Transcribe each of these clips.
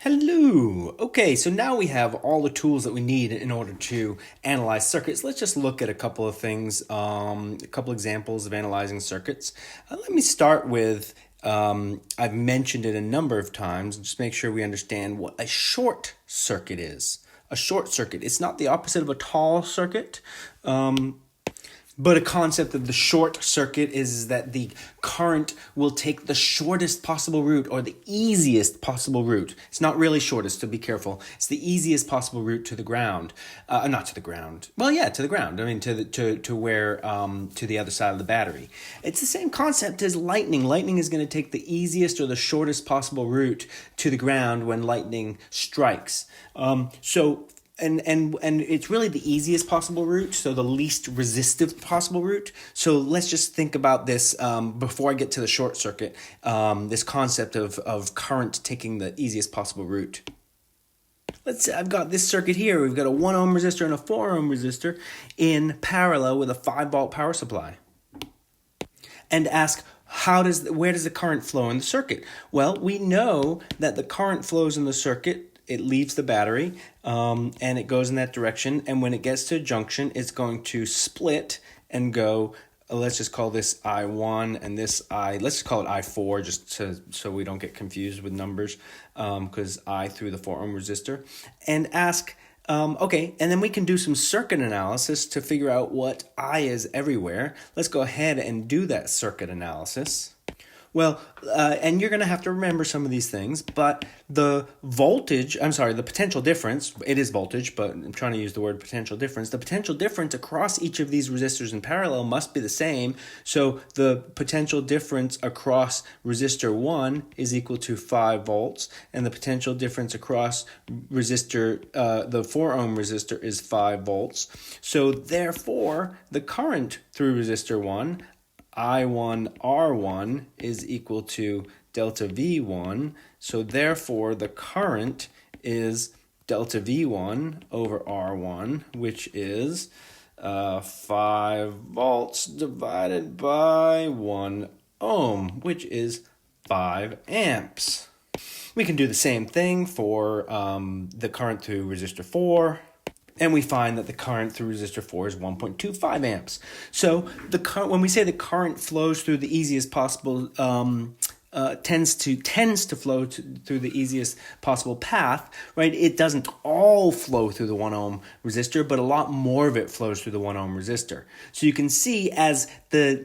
Hello. Okay, so now we have all the tools that we need in order to analyze circuits. Let's just look at a couple of things, a couple examples of analyzing circuits. Let me start with, I've mentioned it a number of times, just make sure we understand what a short circuit is. A short circuit, it's not the opposite of a tall circuit. But a concept of the short circuit is that the current will take the shortest possible route or the easiest possible route. It's not really shortest, so be careful. It's the easiest possible route to the ground. Not to the ground. Well, yeah, to the ground. I mean, to the other side of the battery. It's the same concept as lightning. Lightning is going to take the easiest or the shortest possible route to the ground when lightning strikes. And it's really the easiest possible route, so the least resistive possible route. So let's just think about this before I get to the short circuit, this concept of current taking the easiest possible route. Let's say I've got this circuit here. We've got a 1 ohm resistor and a 4 ohm resistor in parallel with a 5-volt power supply. And ask, where does the current flow in the circuit? Well, we know that the current flows in the circuit. It leaves the battery and it goes in that direction. And when it gets to a junction, it's going to split and go, let's just call this I1 and this let's just call it I4 just so we don't get confused with numbers because I through the 4 ohm resistor. And ask, okay, and then we can do some circuit analysis to figure out what I is everywhere. Let's go ahead and do that circuit analysis. Well, and you're going to have to remember some of these things, but the potential difference, it is voltage, but I'm trying to use the word potential difference. The potential difference across each of these resistors in parallel must be the same. So the potential difference across resistor 1 is equal to 5 volts, and the potential difference across the 4 ohm resistor is 5 volts. So therefore, the current through resistor 1, I1 R1 is equal to delta V1. So therefore, the current is delta V1 over R1, which is 5 volts divided by 1 ohm, which is 5 amps. We can do the same thing for the current through resistor 4. And we find that the current through resistor 4 is 1.25 amps. So when we say the current flows through the easiest possible, tends to flow through the easiest possible path, right? It doesn't all flow through the 1 ohm resistor, but a lot more of it flows through the 1 ohm resistor. So you can see as the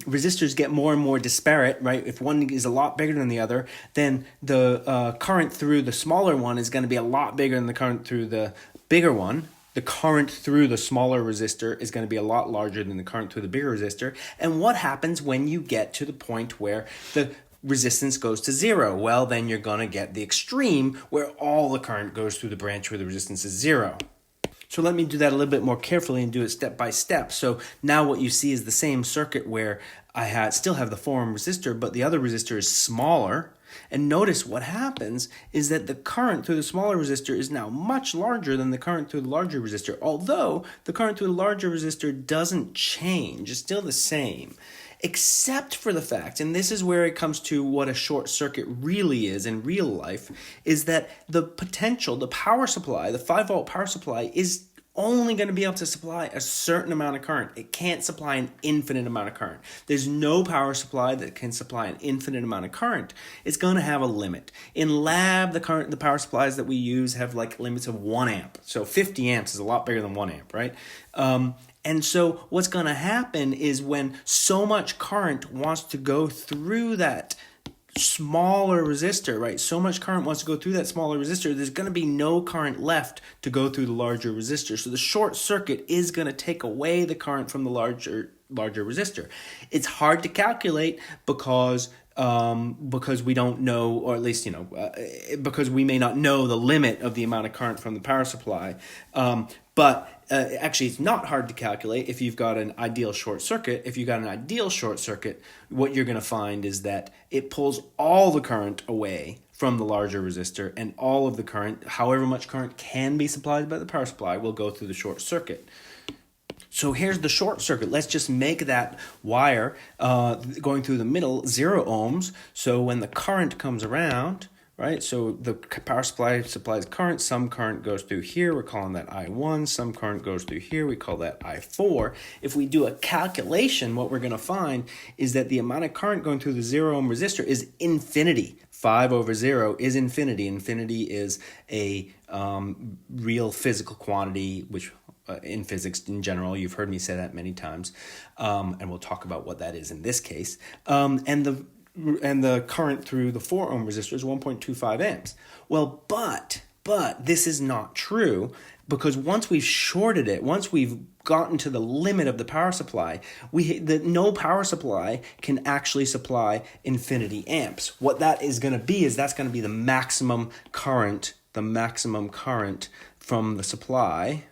resistors get more and more disparate, right? If one is a lot bigger than the other, then the current through the smaller one is going to be a lot bigger than the current through the bigger one. The current through the smaller resistor is going to be a lot larger than the current through the bigger resistor. And what happens when you get to the point where the resistance goes to 0? Well, then you're going to get the extreme where all the current goes through the branch where the resistance is 0. So let me do that a little bit more carefully and do it step by step. So now what you see is the same circuit where I still have the 4 ohm resistor, but the other resistor is smaller. And notice what happens is that the current through the smaller resistor is now much larger than the current through the larger resistor. Although the current through the larger resistor doesn't change, it's still the same. Except for the fact, and this is where it comes to what a short circuit really is in real life, is that the potential, the power supply, the 5-volt power supply is only going to be able to supply a certain amount of current. It can't supply an infinite amount of current. There's no power supply that can supply an infinite amount of current. It's going to have a limit. In lab, the power supplies that we use have like limits of 1 amp. So 50 amps is a lot bigger than 1 amp, right? And so what's going to happen is when so much current wants to go through that smaller resistor, right? So much current wants to go through that smaller resistor, there's going to be no current left to go through the larger resistor. So the short circuit is going to take away the current from the larger resistor. It's hard to calculate because we don't know, or at least, because we may not know the limit of the amount of current from the power supply. But actually, it's not hard to calculate if you've got an ideal short circuit. If you've got an ideal short circuit, what you're going to find is that it pulls all the current away from the larger resistor, and all of the current, however much current can be supplied by the power supply, will go through the short circuit. So here's the short circuit. Let's just make that wire going through the middle 0 ohms. So when the current comes around, right? So the power supply supplies current. Some current goes through here. We're calling that I1. Some current goes through here. We call that I4. If we do a calculation, what we're going to find is that the amount of current going through the 0 ohm resistor is infinity. 5 over 0 is infinity. Infinity is a real physical quantity, which in physics in general, you've heard me say that many times, and we'll talk about what that is in this case. And the current through the 4 ohm resistor is 1.25 amps. Well, but this is not true, because once we've shorted it, once we've gotten to the limit of the power supply, no power supply can actually supply infinity amps. What that is going to be is that's going to be the maximum current from the supply.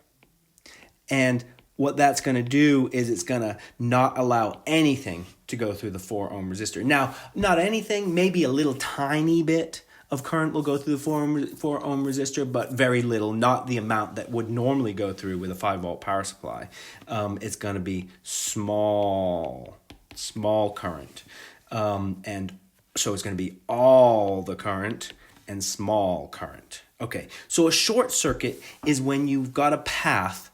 And what that's going to do is it's going to not allow anything to go through the 4 ohm resistor. Now, not anything, maybe a little tiny bit of current will go through the 4 ohm resistor, but very little, not the amount that would normally go through with a 5 volt power supply. It's going to be small current. And so it's going to be all the current and small current. Okay, so a short circuit is when you've got a path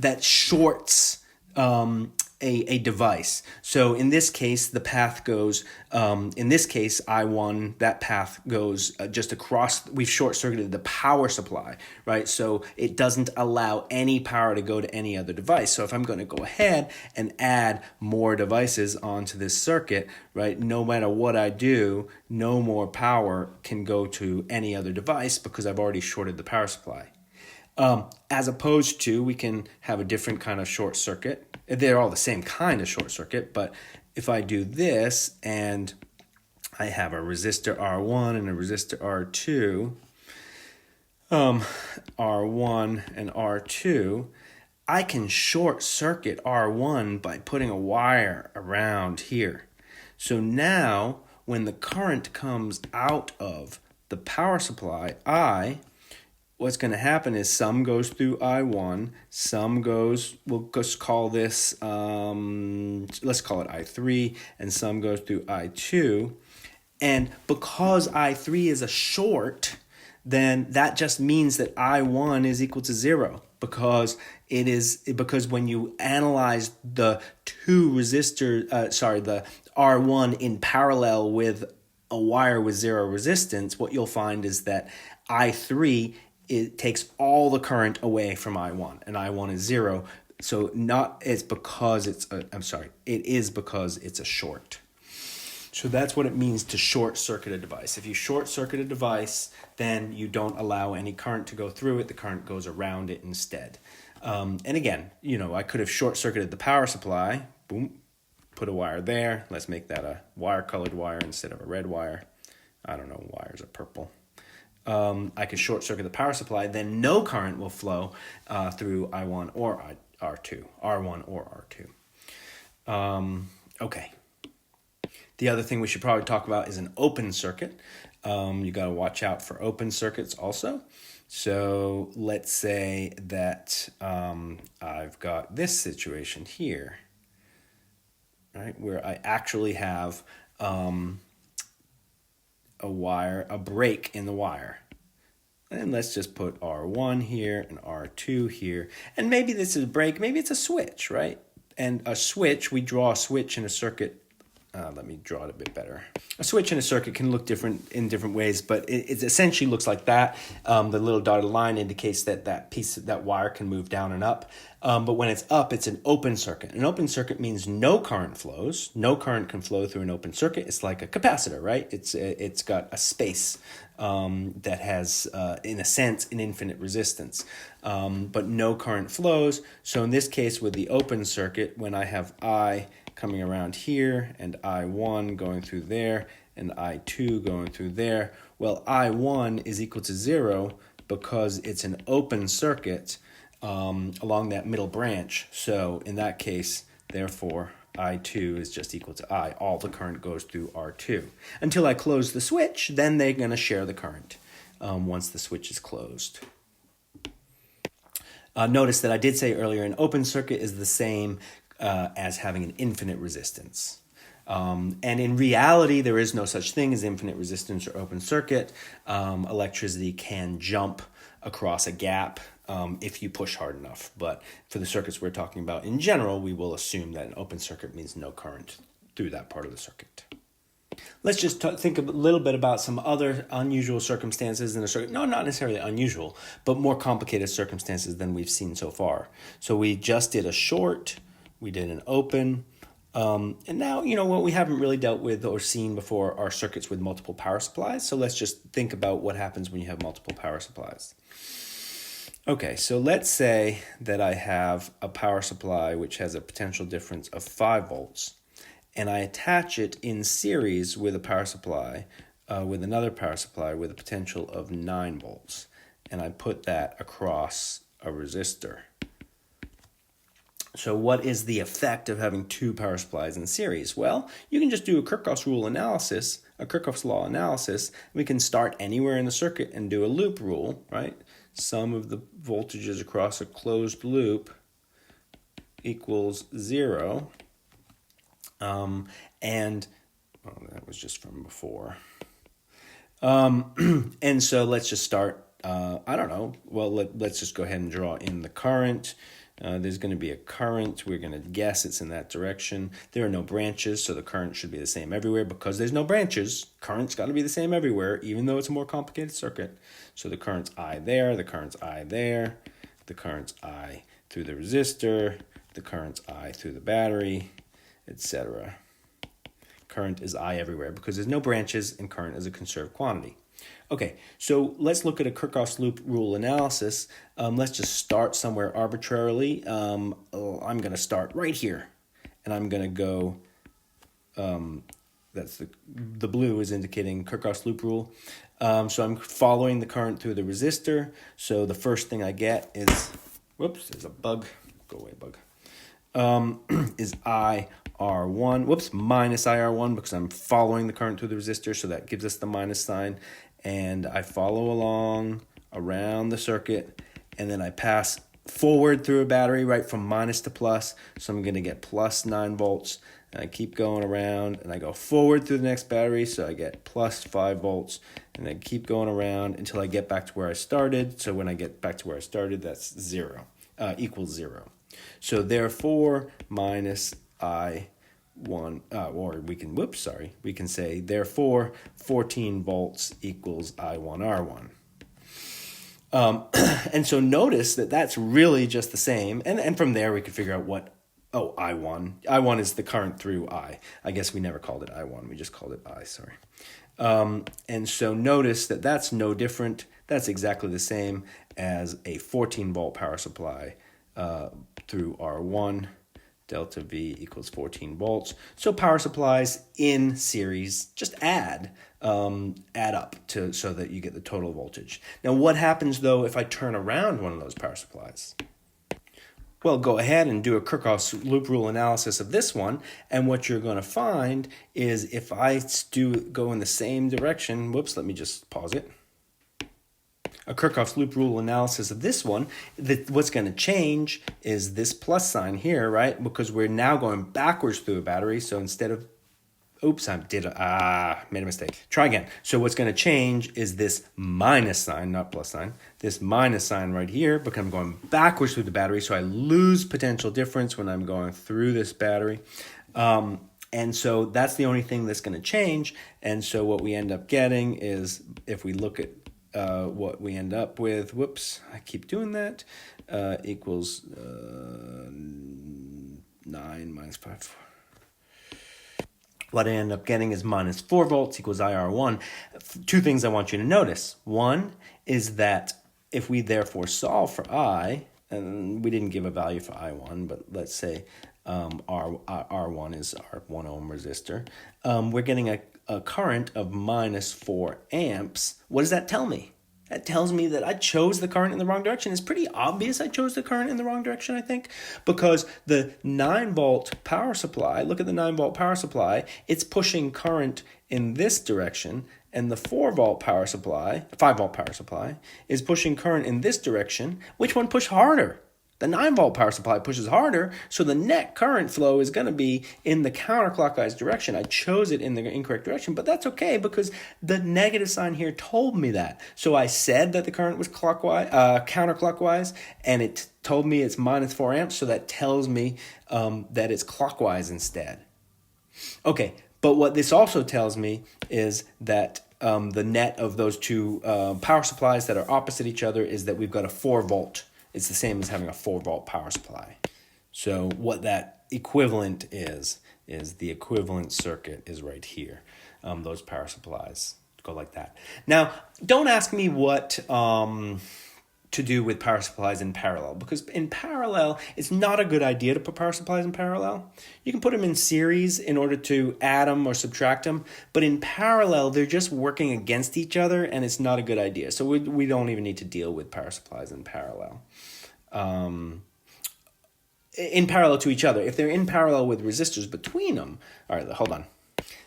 that shorts a device. So in this case, the path goes, in this case, I1, that path goes just across, we've short-circuited the power supply, right? So it doesn't allow any power to go to any other device. So if I'm going to go ahead and add more devices onto this circuit, right, no matter what I do, no more power can go to any other device because I've already shorted the power supply. As opposed to, we can have a different kind of short circuit. They're all the same kind of short circuit, but if I do this and I have a resistor R1 and a resistor R2, R1 and R2, I can short circuit R1 by putting a wire around here. So now when the current comes out of the power supply, what's going to happen is some goes through I1, some goes, we'll just call this, let's call it I3, and some goes through I2. And because I3 is a short, then that just means that I1 is equal to 0, because when you analyze the two the R1 in parallel with a wire with 0 resistance, what you'll find is that I3, it takes all the current away from I1, and I1 is 0. So it is because it's a short. So that's what it means to short circuit a device. If you short circuit a device, then you don't allow any current to go through it. The current goes around it instead. And again, I could have short circuited the power supply. Boom, put a wire there. Let's make that a wire-colored wire instead of a red wire. I don't know, wires are purple. I can short circuit the power supply, then no current will flow through I1 or R2, R1 or R2. Okay. The other thing we should probably talk about is an open circuit. You got to watch out for open circuits also. So let's say that I've got this situation here, right, where I actually have a break in the wire. And let's just put R1 here and R2 here. And maybe this is a break, maybe it's a switch, right? And a switch, we draw a switch in a circuit. Let me draw it a bit better. A switch in a circuit can look different in different ways, but it essentially looks like that. The little dotted line indicates that wire can move down and up. But when it's up, it's an open circuit. An open circuit means no current flows. No current can flow through an open circuit. It's like a capacitor, right? It's got a space that has, in a sense, an infinite resistance. But no current flows. So in this case, with the open circuit, when I have I coming around here and I1 going through there and I2 going through there, well, I1 is equal to 0 because it's an open circuit along that middle branch. So in that case, therefore, I2 is just equal to I. All the current goes through R2. Until I close the switch, then they're going to share the current once the switch is closed. Notice that I did say earlier an open circuit is the same as having an infinite resistance. And in reality, there is no such thing as infinite resistance or open circuit. Electricity can jump across a gap if you push hard enough. But for the circuits we're talking about in general, we will assume that an open circuit means no current through that part of the circuit. Let's just think a little bit about some other unusual circumstances in a circuit. No, not necessarily unusual, but more complicated circumstances than we've seen so far. So we just did a short, we did an open, and now, what we haven't really dealt with or seen before are circuits with multiple power supplies. So let's just think about what happens when you have multiple power supplies. Okay, so let's say that I have a power supply which has a potential difference of 5 volts. And I attach it in series with a power supply, with another power supply with a potential of 9 volts. And I put that across a resistor. So what is the effect of having 2 power supplies in series? Well, you can just do a Kerkoffs rule analysis, a Kerkoffs law analysis. We can start anywhere in the circuit and do a loop rule, right? Sum of the voltages across a closed loop equals 0. That was just from before. And so let's just start, let's just go ahead and draw in the current. There's going to be a current. We're going to guess it's in that direction. There are no branches, so the current should be the same everywhere. Because there's no branches, current's got to be the same everywhere, even though it's a more complicated circuit. So the current's I there, the current's I there, the current's I through the resistor, the current's I through the battery, etc. Current is I everywhere because there's no branches and current is a conserved quantity. Okay, so let's look at a Kerkoffs loop rule analysis. Let's just start somewhere arbitrarily. I'm going to start right here, and I'm going to go, that's the blue is indicating Kerkoffs loop rule. So I'm following the current through the resistor. So the first thing I get is, whoops, there's a bug. Go away, bug. Is IR1, minus IR1 because I'm following the current through the resistor, so that gives us the minus sign. And I follow along around the circuit, and then I pass forward through a battery right from minus to plus, so I'm going to get plus 9 volts. And I keep going around, and I go forward through the next battery, so I get plus 5 volts, and I keep going around until I get back to where I started. So when I get back to where I started, that's 0, equals 0. So therefore, minus I1, or we can say, therefore, 14 volts equals I1R1. And so notice that that's really just the same. And from there, we could figure out I1. I1 is the current through I. I guess we never called it I1. We just called it I, sorry. And so notice that that's no different. That's exactly the same as a 14-volt power supply through R1. Delta V equals 14 volts. So power supplies in series just add up so that you get the total voltage. Now what happens though if I turn around one of those power supplies? Well, go ahead and do a Kerkoffs loop rule analysis of this one, and what you're going to find is if I go in the same direction, let me just pause it. A Kerkoffs loop rule analysis of this one, what's going to change is this plus sign here, right? Because we're now going backwards through a battery. So instead of, made a mistake. Try again. So what's going to change is this minus sign, not plus sign, this minus sign right here, because I'm going backwards through the battery. So I lose potential difference when I'm going through this battery. And so that's the only thing that's going to change. And so what we end up getting is, if we look at what we end up with, I keep doing that, equals 9 minus 5. What I end up getting is minus 4 volts equals IR1. Two things I want you to notice. One is that if we therefore solve for I, and we didn't give a value for I1, but let's say R1 is our 1 ohm resistor, we're getting a current of minus 4 amps. What does that tell me? That tells me that I chose the current in the wrong direction. It's pretty obvious I chose the current in the wrong direction, I think, because the 9-volt power supply, look at the 9-volt power supply, it's pushing current in this direction, and the 5-volt power supply, is pushing current in this direction. Which one pushed harder? The 9-volt power supply pushes harder, so the net current flow is going to be in the counterclockwise direction. I chose it in the incorrect direction, but that's okay because the negative sign here told me that. So I said that the current was counterclockwise, and it told me it's minus 4 amps, so that tells me that it's clockwise instead. Okay, but what this also tells me is that the net of those two power supplies that are opposite each other is that we've got a 4-volt. It's the same as having a 4-volt power supply. So what that equivalent is the equivalent circuit is right here. Those power supplies go like that. Now, don't ask me what to do with power supplies in parallel, because in parallel, it's not a good idea to put power supplies in parallel. You can put them in series in order to add them or subtract them, but in parallel, they're just working against each other, and it's not a good idea. So we don't even need to deal with power supplies in parallel. In parallel to each other. If they're in parallel with resistors between them, all right, hold on.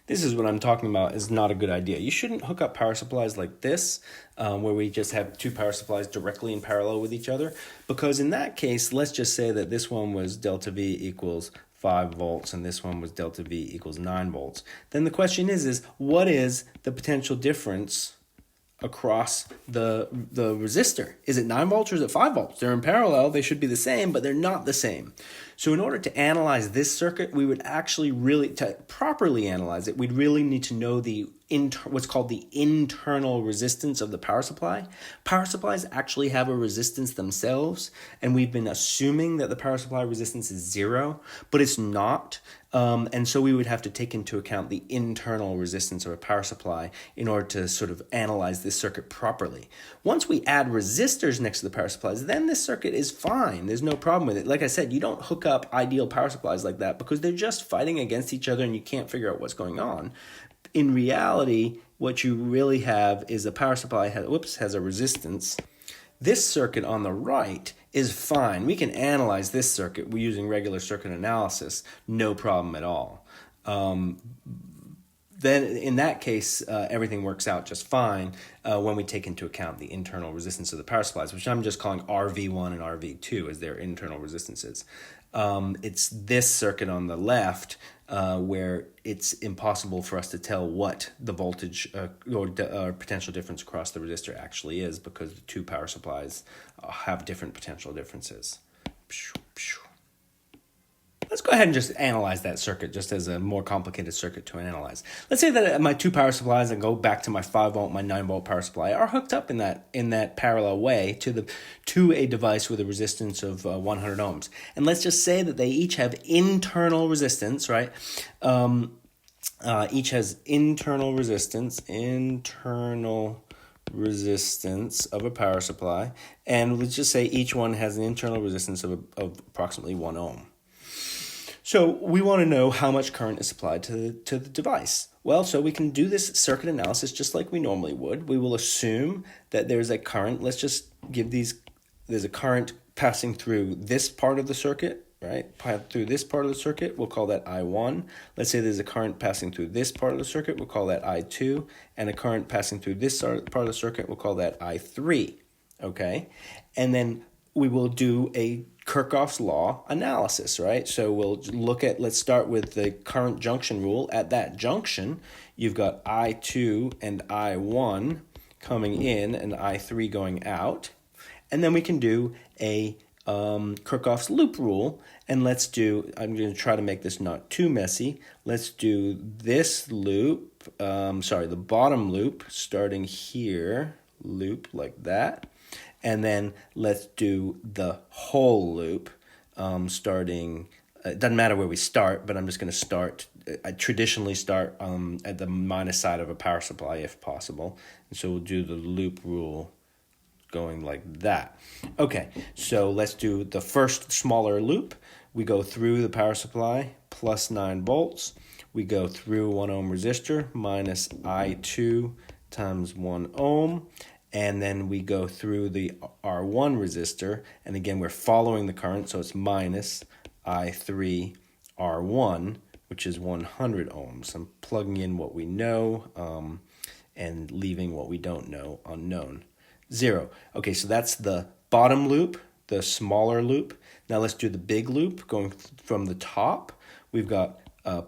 This is what I'm talking about is not a good idea. You shouldn't hook up power supplies like this, where we just have two power supplies directly in parallel with each other, because in that case, let's just say that this one was delta V equals 5 volts and this one was delta V equals 9 volts. Then the question is what is the potential difference across the resistor? Is it 9 volts or is it 5 volts? They're in parallel, they should be the same, but they're not the same. So in order to analyze this circuit, we would actually to properly analyze it, we'd really need to know what's called the internal resistance of the power supply. Power supplies actually have a resistance themselves, and we've been assuming that the power supply resistance is 0, but it's not. And so we would have to take into account the internal resistance of a power supply in order to sort of analyze this circuit properly. Once we add resistors next to the power supplies, then this circuit is fine. There's no problem with it. Like I said, you don't hook up ideal power supplies like that because they're just fighting against each other and you can't figure out what's going on. In reality, what you really have is a power supply has a resistance. This circuit on the right is fine. We can analyze this circuit using regular circuit analysis, no problem at all. Then in that case, everything works out just fine when we take into account the internal resistance of the power supplies, which I'm just calling RV1 and RV2 as their internal resistances. It's this circuit on the left where it's impossible for us to tell what the voltage or potential difference across the resistor actually is because the two power supplies have different potential differences. Let's go ahead and just analyze that circuit just as a more complicated circuit to analyze. Let's say that my two power supplies, and go back to my 5-volt, my 9-volt power supply, are hooked up in that parallel way to a device with a resistance of 100 ohms. And let's just say that they each have internal resistance, right? Each has internal resistance of a power supply. And let's just say each one has an internal resistance of approximately 1 ohm. So we want to know how much current is supplied to the device. Well, so we can do this circuit analysis just like we normally would. We will assume that there's a current. Let's just there's a current passing through this part of the circuit, right? Through this part of the circuit, we'll call that I1. Let's say there's a current passing through this part of the circuit, we'll call that I2. And a current passing through this part of the circuit, we'll call that I3, okay? And then we will do a Kerkoffs law analysis, right? So let's start with the current junction rule. At that junction, you've got I2 and I1 coming in and I3 going out. And then we can do a Kerkoffs loop rule. And I'm going to try to make this not too messy. Let's do this loop, the bottom loop starting here, loop like that. And then let's do the whole loop starting, it doesn't matter where we start, but I'm just going to start, I traditionally start at the minus side of a power supply if possible. And so we'll do the loop rule going like that. Okay, so let's do the first smaller loop. We go through the power supply plus 9 volts. We go through 1 ohm resistor minus I2 times 1 ohm. And then we go through the R1 resistor, and again, we're following the current, so it's minus I3 R1, which is 100 ohms. I'm plugging in what we know and leaving what we don't know unknown. 0. Okay, so that's the bottom loop. the smaller loop. Now let's do the big loop going from the top. We've got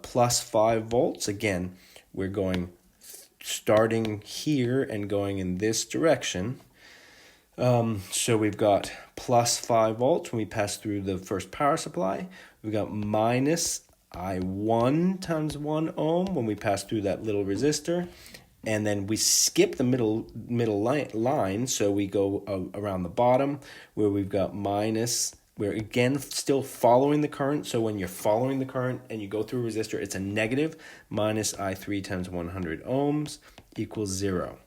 plus 5 volts. Again, we're going starting here and going in this direction. So we've got plus 5 volts when we pass through the first power supply. We've got minus I1 times 1 ohm when we pass through that little resistor. And then we skip the middle line, so we go around the bottom where we've got minus. We're again still following the current, so when you're following the current and you go through a resistor, it's a negative. Minus I3 times 100 ohms equals 0.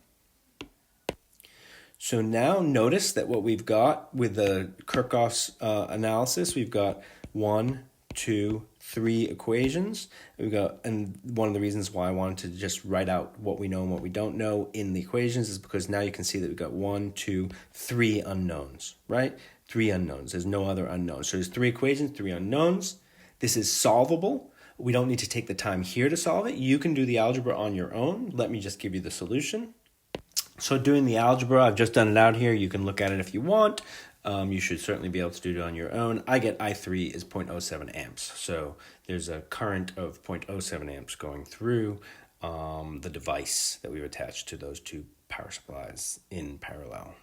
So now notice that what we've got with the Kerkhoffs analysis, we've got 1, 2, 3 equations. And one of the reasons why I wanted to just write out what we know and what we don't know in the equations is because now you can see that we've got 1, 2, 3 unknowns, right? 3 unknowns. There's no other unknowns. So there's 3 equations, 3 unknowns. This is solvable. We don't need to take the time here to solve it. You can do the algebra on your own. Let me just give you the solution. So doing the algebra, I've just done it out here. You can look at it if you want. You should certainly be able to do it on your own. I get I3 is 0.07 amps. So there's a current of 0.07 amps going through the device that we've attached to those 2 power supplies in parallel.